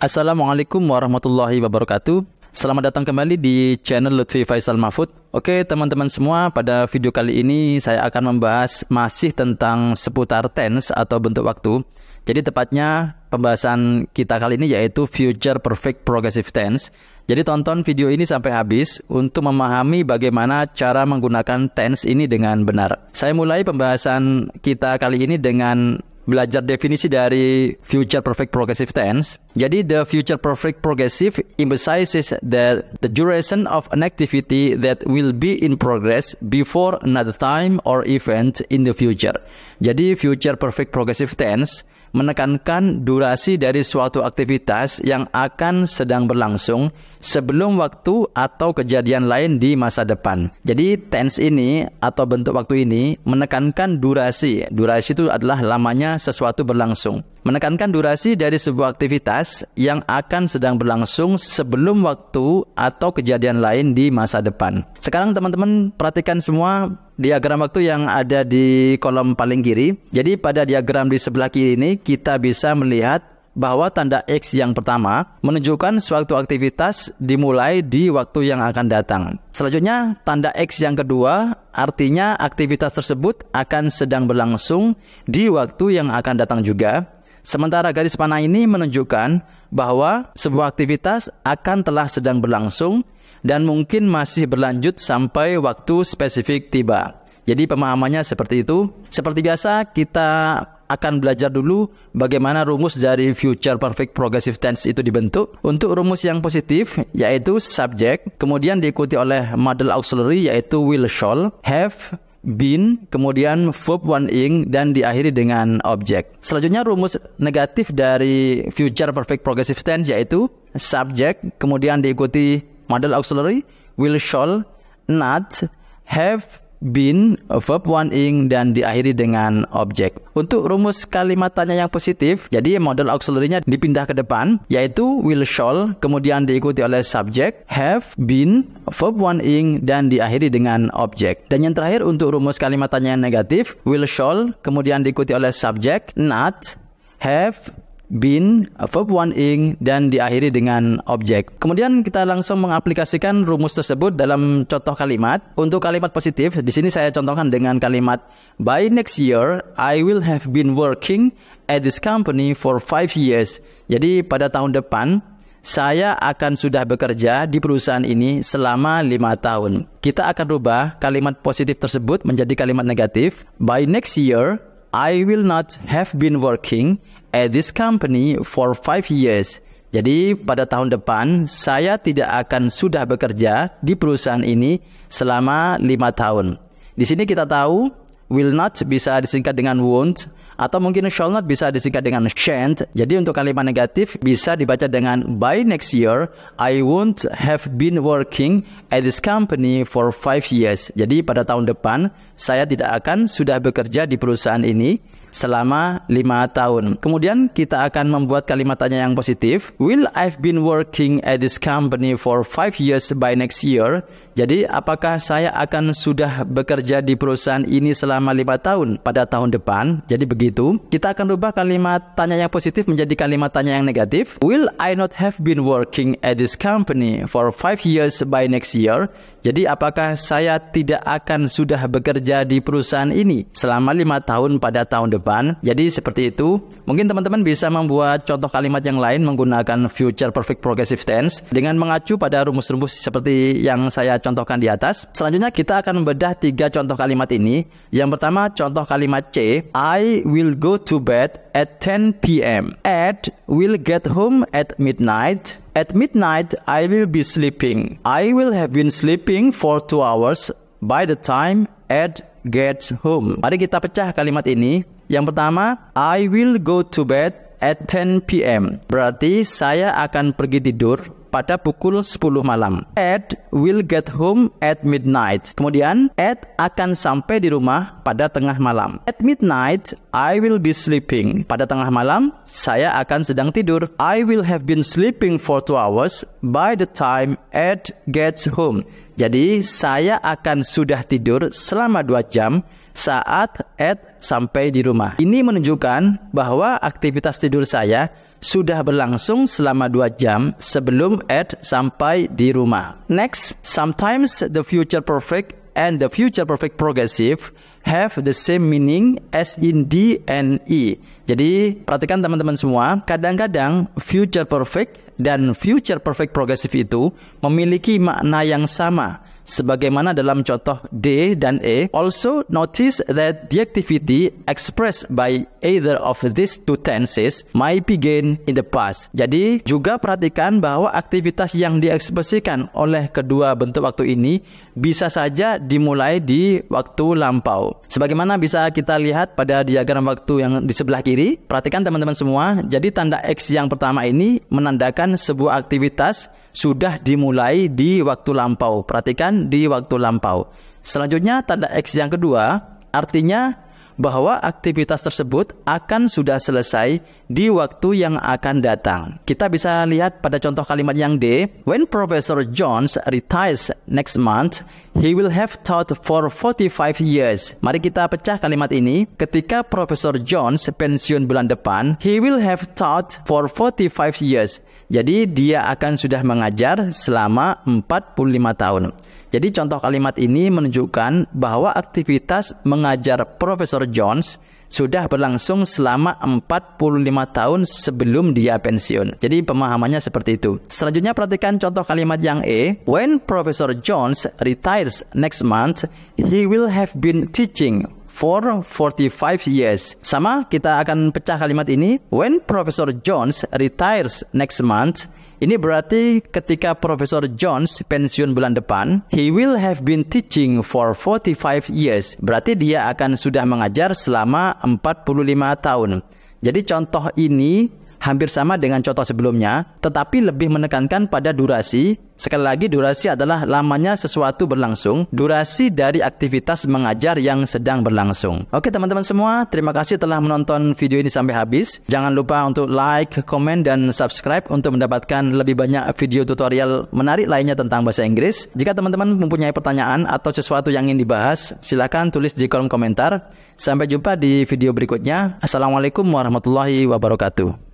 Assalamualaikum warahmatullahi wabarakatuh. Selamat datang kembali di channel Lutfi Faisal Mahfud. Oke teman-teman semua, pada video kali ini saya akan membahas masih tentang seputar tense atau bentuk waktu. Jadi tepatnya pembahasan kita kali ini yaitu Future Perfect Progressive Tense. Jadi tonton video ini sampai habis untuk memahami bagaimana cara menggunakan tense ini dengan benar. Saya mulai pembahasan kita kali ini dengan belajar definisi dari Future Perfect Progressive Tense. Jadi, the Future Perfect Progressive emphasizes that the duration of an activity that will be in progress before another time or event in the future. Jadi, Future Perfect Progressive Tense menekankan durasi dari suatu aktivitas yang akan sedang berlangsung sebelum waktu atau kejadian lain di masa depan. Jadi tense ini atau bentuk waktu ini menekankan durasi. Durasi itu adalah lamanya sesuatu berlangsung. Menekankan durasi dari sebuah aktivitas yang akan sedang berlangsung sebelum waktu atau kejadian lain di masa depan. Sekarang teman-teman perhatikan semua diagram waktu yang ada di kolom paling kiri. Jadi pada diagram di sebelah kiri ini kita bisa melihat bahwa tanda X yang pertama menunjukkan suatu aktivitas dimulai di waktu yang akan datang. Selanjutnya tanda X yang kedua artinya aktivitas tersebut akan sedang berlangsung di waktu yang akan datang juga. Sementara garis panah ini menunjukkan bahwa sebuah aktivitas akan telah sedang berlangsung dan mungkin masih berlanjut sampai waktu spesifik tiba. Jadi pemahamannya seperti itu. Seperti biasa kita akan belajar dulu bagaimana rumus dari Future Perfect Progressive Tense itu dibentuk. Untuk rumus yang positif yaitu subject, kemudian diikuti oleh model auxiliary yaitu will, shall, have, been, kemudian verb 1 ing, dan diakhiri dengan objek. Selanjutnya rumus negatif dari Future Perfect Progressive Tense yaitu subject, kemudian diikuti model auxiliary, will, shall, not, have, been, verb 1 ing, dan diakhiri dengan objek. Untuk rumus kalimat tanya yang positif, jadi model auxiliary-nya dipindah ke depan, yaitu will, shall, kemudian diikuti oleh subject, have, been, verb 1 ing, dan diakhiri dengan objek. Dan yang terakhir untuk rumus kalimat tanya yang negatif, will, shall, kemudian diikuti oleh subject, not, have, been, verb 1 ing, dan diakhiri dengan objek. Kemudian kita langsung mengaplikasikan rumus tersebut dalam contoh kalimat. Untuk kalimat positif, di sini saya contohkan dengan kalimat by next year I will have been working at this company for 5 years. Jadi pada tahun depan saya akan sudah bekerja di perusahaan ini selama 5 tahun. Kita akan rubah kalimat positif tersebut menjadi kalimat negatif. By next year I will not have been working at this company for 5 years. Jadi pada tahun depan saya tidak akan sudah bekerja di perusahaan ini selama 5 tahun. Di sini kita tahu will not bisa disingkat dengan won't, atau mungkin shall not bisa disingkat dengan shan't. Jadi untuk kalimat negatif bisa dibaca dengan by next year I won't have been working at this company for 5 years. Jadi pada tahun depan saya tidak akan sudah bekerja di perusahaan ini selama 5 tahun. Kemudian kita akan membuat kalimat tanya yang positif. Will I've been working at this company for 5 years by next year? Jadi apakah saya akan sudah bekerja di perusahaan ini selama 5 tahun pada tahun depan? Jadi begitu. Kita akan rubah kalimat tanya yang positif menjadi kalimat tanya yang negatif. Will I not have been working at this company for 5 years by next year? Jadi apakah saya tidak akan sudah bekerja di perusahaan ini selama 5 tahun pada tahun depan? Jadi seperti itu. Mungkin teman-teman bisa membuat contoh kalimat yang lain menggunakan Future Perfect Progressive Tense dengan mengacu pada rumus-rumus seperti yang saya contohkan di atas. Selanjutnya kita akan membedah 3 contoh kalimat ini. Yang pertama contoh kalimat C. I will go to bed at 10 p.m. Ed will get home at midnight. At midnight, I will be sleeping. I will have been sleeping for 2 hours by the time Ed gets home. Mari kita pecah kalimat ini. Yang pertama, I will go to bed at 10 p.m. Berarti saya akan pergi tidur pada pukul 10 malam. Ed will get home at midnight. Kemudian, Ed akan sampai di rumah pada tengah malam. At midnight, I will be sleeping. Pada tengah malam, saya akan sedang tidur. I will have been sleeping for 2 hours by the time Ed gets home. Jadi, saya akan sudah tidur selama 2 jam saat Ed sampai di rumah. Ini menunjukkan bahwa aktivitas tidur saya sudah berlangsung selama 2 jam sebelum Ed sampai di rumah. Next, sometimes the future perfect and the future perfect progressive have the same meaning as in D and E. Jadi, perhatikan teman-teman semua, kadang-kadang future perfect dan future perfect progressive itu memiliki makna yang sama. Sebagaimana dalam contoh D dan E. Also notice that the activity expressed by either of these two tenses might begin in the past. Jadi juga perhatikan bahwa aktivitas yang diekspresikan oleh kedua bentuk waktu ini bisa saja dimulai di waktu lampau. Sebagaimana bisa kita lihat pada diagram waktu yang di sebelah kiri. Perhatikan teman-teman semua. Jadi tanda X yang pertama ini menandakan sebuah aktivitas sudah dimulai di waktu lampau. Perhatikan di waktu lampau. Selanjutnya tanda X yang kedua artinya bahwa aktivitas tersebut akan sudah selesai di waktu yang akan datang. Kita bisa lihat pada contoh kalimat yang D. When Professor Jones retires next month, he will have taught for 45 years. Mari kita pecah kalimat ini. Ketika Profesor Jones pensiun bulan depan, he will have taught for 45 years. Jadi dia akan sudah mengajar selama 45 tahun. Jadi contoh kalimat ini menunjukkan bahwa aktivitas mengajar Profesor Jones sudah berlangsung selama 45 tahun sebelum dia pensiun. Jadi pemahamannya seperti itu. Selanjutnya perhatikan contoh kalimat yang E. When Professor Jones retires next month, he will have been teaching for 45 years. Sama, kita akan pecah kalimat ini. When Professor Jones retires next month, ini berarti ketika Profesor Jones pensiun bulan depan, he will have been teaching for 45 years. Berarti dia akan sudah mengajar selama 45 tahun. Jadi contoh ini hampir sama dengan contoh sebelumnya, tetapi lebih menekankan pada durasi. Sekali lagi, durasi adalah lamanya sesuatu berlangsung, durasi dari aktivitas mengajar yang sedang berlangsung. Oke teman-teman semua, terima kasih telah menonton video ini sampai habis. Jangan lupa untuk like, komen, dan subscribe untuk mendapatkan lebih banyak video tutorial menarik lainnya tentang bahasa Inggris. Jika teman-teman mempunyai pertanyaan atau sesuatu yang ingin dibahas, silakan tulis di kolom komentar. Sampai jumpa di video berikutnya. Assalamualaikum warahmatullahi wabarakatuh.